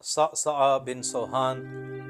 صعصع بن سوحان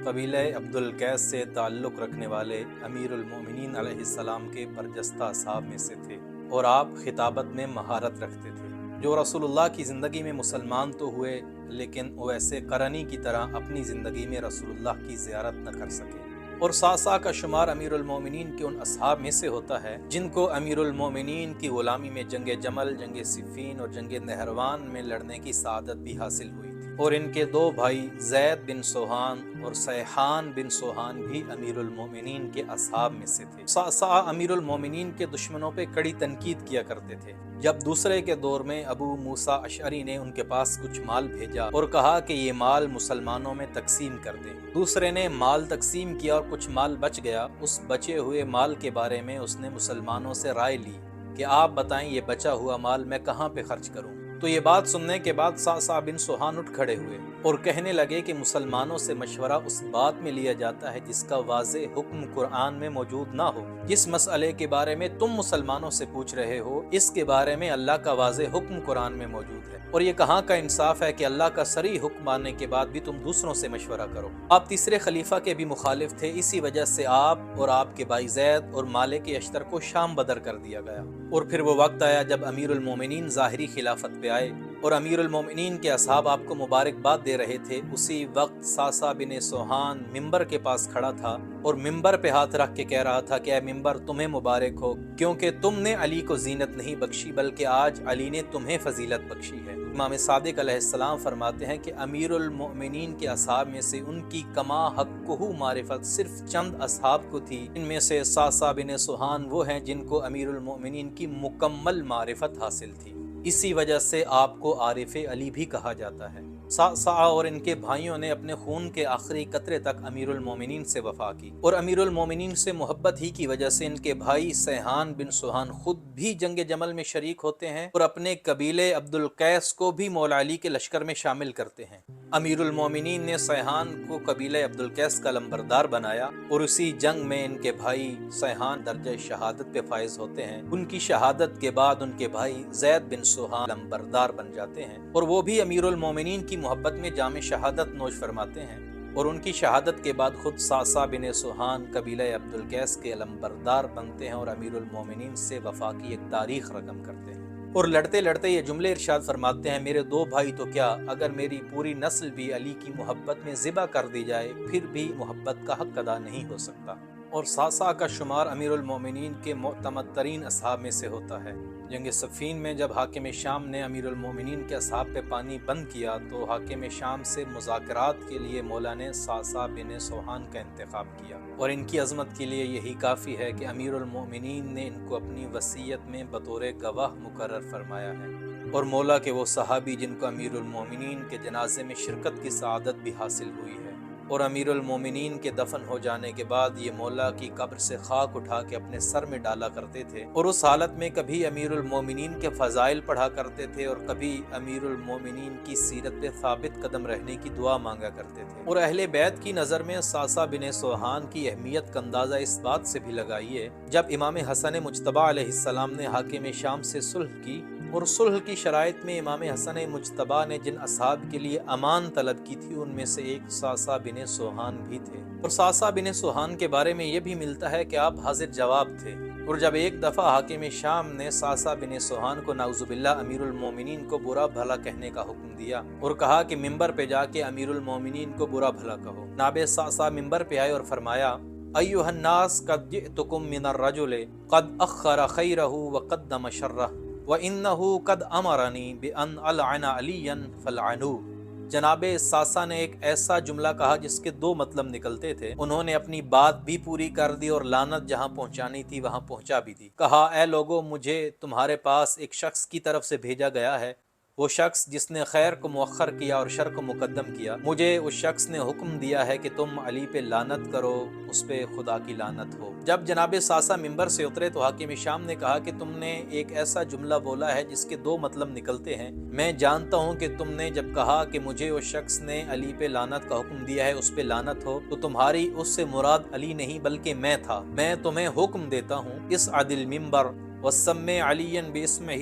قبیلہ عبدالقیس سے تعلق رکھنے والے امیر المومنین علیہ السلام کے برجستہ اصحاب میں سے تھے اور آپ خطابت میں مہارت رکھتے تھے، جو رسول اللہ کی زندگی میں مسلمان تو ہوئے لیکن ویسے قرنی کی طرح اپنی زندگی میں رسول اللہ کی زیارت نہ کر سکے۔ اور صعصع کا شمار امیر المومنین کے ان اصحاب میں سے ہوتا ہے جن کو امیر المومنین کی غلامی میں جنگ جمل، جنگ صفین اور جنگ نہروان میں لڑنے کی سعادت بھی حاصل ہوئی تھی، اور ان کے دو بھائی زید بن سوحان اور سیحان بن سوحان بھی امیر المومنین کے اصحاب میں سے تھے۔ صعصع امیر المومنین کے دشمنوں پہ کڑی تنقید کیا کرتے تھے۔ جب دوسرے کے دور میں ابو موسیٰ اشعری نے ان کے پاس کچھ مال بھیجا اور کہا کہ یہ مال مسلمانوں میں تقسیم کر دیں، دوسرے نے مال تقسیم کیا اور کچھ مال بچ گیا۔ اس بچے ہوئے مال کے بارے میں اس نے مسلمانوں سے رائے لی کہ آپ بتائیں یہ بچا ہوا مال میں کہاں پہ خرچ کروں؟ تو یہ بات سننے کے بعد صعصع بن سوحان اٹھ کھڑے ہوئے اور کہنے لگے کہ مسلمانوں سے مشورہ اس بات میں لیا جاتا ہے جس کا واضح حکم قرآن میں موجود نہ ہو۔ جس مسئلے کے بارے میں تم مسلمانوں سے پوچھ رہے ہو، اس کے بارے میں اللہ کا واضح حکم قرآن میں موجود ہے، اور یہ کہاں کا انصاف ہے کہ اللہ کا صریح حکم ماننے کے بعد بھی تم دوسروں سے مشورہ کرو۔ آپ تیسرے خلیفہ کے بھی مخالف تھے، اسی وجہ سے آپ اور آپ کے بھائی زید اور مالک اشتر کو شام بدر کر دیا گیا۔ اور پھر وہ وقت آیا جب امیر المومنین ظاہری خلافت پہ آئے اور امیر المومنین کے اصحاب آپ کو مبارکباد دے رہے تھے۔ اسی وقت صعصع بن سوحان ممبر کے پاس کھڑا تھا اور ممبر پہ ہاتھ رکھ کے کہہ رہا تھا کہ اے ممبر، تمہیں مبارک ہو، کیونکہ تم نے علی کو زینت نہیں بخشی بلکہ آج علی نے تمہیں فضیلت بخشی ہے۔ امام صادق علیہ السلام فرماتے ہیں کہ امیر المؤمنین کے اصحاب میں سے ان کی کما حقہ معرفت صرف چند اصحاب کو تھی۔ ان میں سے صعصع بن سوحان وہ ہیں جن کو امیر المؤمنین کی مکمل معرفت حاصل تھی، اسی وجہ سے آپ کو عارف علی بھی کہا جاتا ہے۔ صعصع اور ان کے بھائیوں نے اپنے خون کے آخری قطرے تک امیر المومنین سے وفا کی، اور امیر المومنین سے محبت ہی کی وجہ سے ان کے بھائی سیحان بن سوحان خود بھی جنگ جمل میں شریک ہوتے ہیں اور اپنے قبیلے عبدالقیس کو بھی مولا علی کے لشکر میں شامل کرتے ہیں۔ امیر المومنین نے سیحان کو قبیلہ عبدالقیس کا لمبردار بنایا اور اسی جنگ میں ان کے بھائی سیحان درجہ شہادت پہ فائز ہوتے ہیں۔ ان کی شہادت کے بعد ان کے بھائی زید بن سوحان لمبردار بن جاتے ہیں اور وہ بھی امیر المومنین کی محبت میں جام شہادت نوش فرماتے ہیں، اور ان کی شہادت کے بعد خود صعصع بن سوحان قبیلہ عبدالقیس کے علمبردار بنتے ہیں اور امیر المومنین سے وفا کی ایک تاریخ رقم کرتے ہیں۔ اور لڑتے لڑتے یہ جملے ارشاد فرماتے ہیں، میرے دو بھائی تو کیا، اگر میری پوری نسل بھی علی کی محبت میں ذبح کر دی جائے پھر بھی محبت کا حق ادا نہیں ہو سکتا۔ اور صعصع کا شمار امیر المومنین کے معتمد ترین اصحاب میں سے ہوتا ہے۔ جنگ صفین میں جب حاکم شام نے امیر المومنین کے اصحاب پہ پانی بند کیا تو حاکم شام سے مذاکرات کے لیے مولا نے صعصع بن سوحان کا انتخاب کیا، اور ان کی عظمت کے لیے یہی کافی ہے کہ امیر المومنین نے ان کو اپنی وصیت میں بطور گواہ مقرر فرمایا ہے، اور مولا کے وہ صحابی جن کو امیر المومنین کے جنازے میں شرکت کی سعادت بھی حاصل ہوئی ہے، اور امیر المومنین کے دفن ہو جانے کے بعد یہ مولا کی قبر سے خاک اٹھا کے اپنے سر میں ڈالا کرتے تھے، اور اس حالت میں کبھی امیر المومنین کے فضائل پڑھا کرتے تھے اور کبھی امیر المومنین کی سیرت پہ ثابت قدم رہنے کی دعا مانگا کرتے تھے۔ اور اہل بیت کی نظر میں صعصع بن سوحان کی اہمیت کا اندازہ اس بات سے بھی لگائیے، جب امام حسن مجتبی علیہ السلام نے حاکم شام سے صلح کی، اور صلح کی شرائط میں امام حسن مجتبی نے جن اصحاب کے لیے امان طلب کی تھی ان میں سے ایک صعصع بن سوحان بھی تھے، اور صعصع بن سوحان کے بارے میں یہ بھی ملتا ہے کہ آپ حاضر جواب تھے، اور جب ایک دفعہ حاکم شام نے صعصع بن سوحان کو نعوذ باللہ امیر المومنین کو برا بھلا کہنے کا حکم دیا اور کہا کہ ممبر پہ جا کے امیر المومنین کو برا بھلا کہو، جناب صعصع ممبر پہ آئے اور فرمایا، ایھا الناس قد جئتکم من الرجل قد اخر خیرہ وقدم شرہ وَإِنَّهُ قَدْ أَمَرَنِي بِأَنْ أَلْعَنَ عَلِيًّا فَالْعَنُوهُ۔ جناب صعصع نے ایک ایسا جملہ کہا جس کے دو مطلب نکلتے تھے۔ انہوں نے اپنی بات بھی پوری کر دی اور لعنت جہاں پہنچانی تھی وہاں پہنچا بھی دی۔ کہا، اے لوگو، مجھے تمہارے پاس ایک شخص کی طرف سے بھیجا گیا ہے، وہ شخص جس نے خیر کو مؤخر کیا اور شر کو مقدم کیا۔ مجھے اس شخص نے حکم دیا ہے کہ تم علی پہ لعنت کرو، اس پہ خدا کی لعنت ہو۔ جب جناب صعصع ممبر سے اترے تو حاکم شام نے کہا کہ تم نے ایک ایسا جملہ بولا ہے جس کے دو مطلب نکلتے ہیں۔ میں جانتا ہوں کہ تم نے جب کہا کہ مجھے اس شخص نے علی پہ لعنت کا حکم دیا ہے، اس پہ لعنت ہو، تو تمہاری اس سے مراد علی نہیں بلکہ میں تھا۔ میں تمہیں حکم دیتا ہوں، اس عدل ممبر وسمِ علیًا باسمہ